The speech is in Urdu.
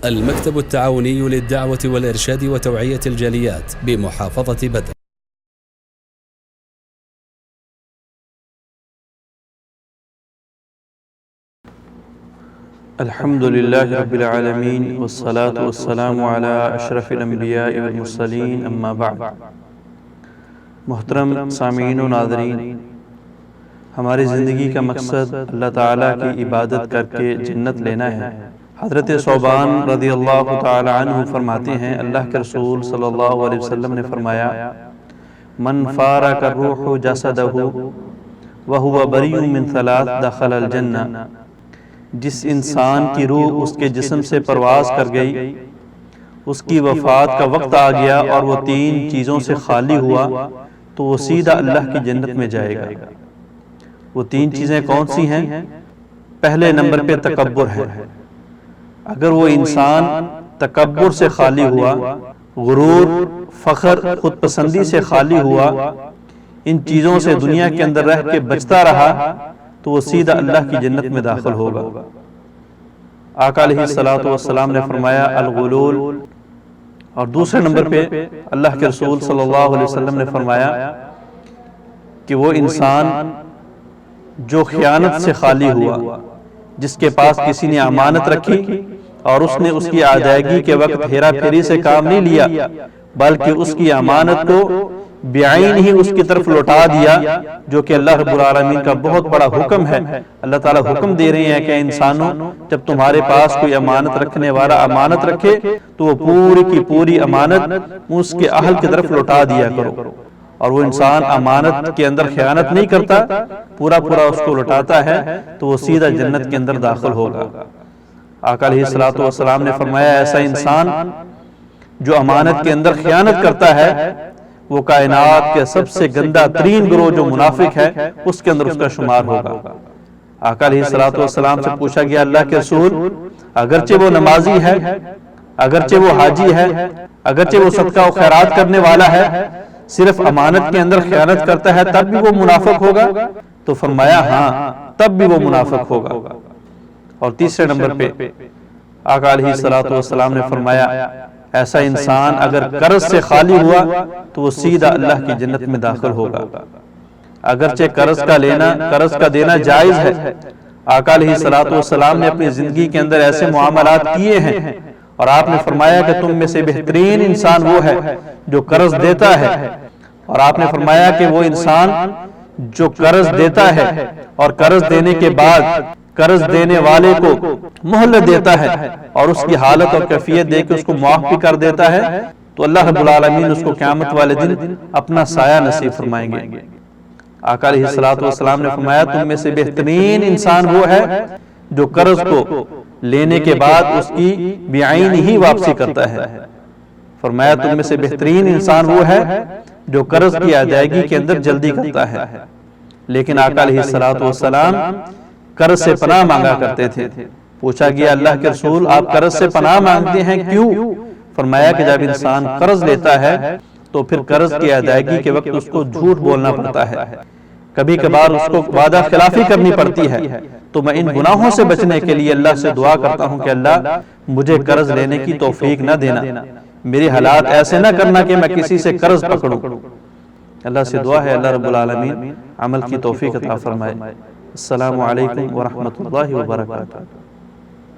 المكتب التعاوني للدعوة والإرشاد وتوعية الجاليات بمحافظة بدر. الحمد لله رب العالمين والصلاة والسلام على اشرف الانبیاء والمرسلین اما بعد. محترم سامعین و ناظرین، ہماری زندگی کا مقصد اللہ تعالیٰ کی عبادت کر کے جنت لینا ہے. حضرت ثوبان رضی اللہ تعالی عنہ فرماتے ہیں، اللہ کے رسول صلی اللہ علیہ وسلم نے فرمایا، من فارق الروح جسدہ وہو بریء من ثلاث دخل الجنہ. جس انسان کی روح اس کے جسم سے پرواز کر گئی، اس کی وفات کا وقت آ گیا اور وہ 3 چیزوں سے خالی ہوا تو وہ سیدھا اللہ کی جنت میں جائے گا. وہ 3 چیزیں کون سی ہیں؟ پہلے نمبر پہ تکبر ہے. اگر وہ انسان تکبر سے خالی ہوا، غرور، فخر، خود پسندی سے خالی ہوا، ان چیزوں سے دنیا کے اندر رہ کے بچتا رہا تو وہ سیدھا اللہ کی جنت میں داخل ہوگا. آقا علیہ السلام نے فرمایا الغلول. اور دوسرے نمبر پہ اللہ کے رسول صلی اللہ علیہ وسلم نے فرمایا کہ وہ انسان جو خیانت سے خالی ہوا، جس کے پاس کسی نے امانت رکھی اور اس نے اس کی ادائیگی کے وقت ہیرا پھیری سے کام نہیں لیا، بلکہ اس کی امانت کو بعین ہی اس کی طرف لوٹا دیا، جو کہ اللہ رب العالمین کا بہت بڑا حکم ہے. اللہ تعالیٰ حکم دے رہے ہیں کہ انسانوں، جب تمہارے پاس کوئی امانت رکھنے والا امانت رکھے تو وہ پوری کی پوری امانت اس کے اہل کی طرف لوٹا دیا کرو. اور وہ انسان امانت کے اندر خیانت نہیں کرتا، پورا اس کو لوٹاتا ہے تو وہ سیدھا جنت کے اندر داخل ہوگا. آقا علیہ السلام نے فرمایا ایسا انسان جو امانت کے اندر خیانت کرتا ہے وہ کائنات کے سب سے گندہ ترین گروہ جو منافق ہے اس کے اندر اس کا شمار ہوگا. آقا علیہ السلام سے پوچھا گیا اللہ کے رسول، اگرچہ وہ نمازی ہے، اگرچہ وہ حاجی ہے، اگرچہ وہ صدقہ و خیرات کرنے والا ہے، صرف امانت کے اندر خیانت کرتا ہے تب بھی وہ منافق ہوگا؟ تو فرمایا ہاں، تب بھی وہ منافق ہوگا. اور تیسرے نمبر پہ آقا علیہ السلام نے فرمایا ایسا انسان اگر قرض سے خالی ہوا تو وہ سیدھا اللہ کی جنت میں داخل ہوگا. اگرچہ قرض کا دینا جائز ہے، آقا علیہ السلام نے اپنی زندگی کے اندر ایسے معاملات کیے ہیں اور آپ نے فرمایا کہ تم میں سے بہترین انسان وہ ہے جو قرض دیتا ہے. اور آپ نے فرمایا کہ وہ انسان جو قرض دیتا ہے اور قرض دینے کے بعد قرض دینے والے کو مہلت دیتا ہے اور اس کی حالت اور کیفیت دے کے اس کو معاف بھی کر دیتا ہے تو اللہ رب العالمین اس کو قیامت والے دن اپنا سایہ نصیب فرمائیں گے. آقا علیہ السلام نے فرمایا تم میں سے بہترین انسان وہ ہے جو قرض کو لینے کے بعد اس کی بعین ہی واپسی کرتا ہے. فرمایا تم میں سے بہترین انسان وہ ہے جو قرض کی ادائیگی کے اندر جلدی کرتا ہے. لیکن آقا علیہ السلام قرض سے پناہ مانگا کرتے تھے. پوچھا گیا اللہ کے رسول آپ قرض سے پناہ مانگتے ہیں کیوں؟ فرمایا کہ جب انسان قرض لیتا ہے تو پھر قرض کی ادائیگی کے وقت اس کو جھوٹ بولنا پڑتا ہے، کبھی کبھار اس کو وعدہ خلافی کرنی پڑتی ہے. تو میں ان گناہوں سے بچنے کے لیے اللہ سے دعا کرتا ہوں کہ اللہ مجھے قرض لینے کی توفیق نہ دینا، میری حالات ایسے نہ کرنا کہ میں کسی سے قرض پکڑوں. اللہ سے دعا ہے اللہ رب العالمین عمل کی توفیق عطا فرمائے. السلام علیکم ورحمۃ اللہ وبرکاتہ.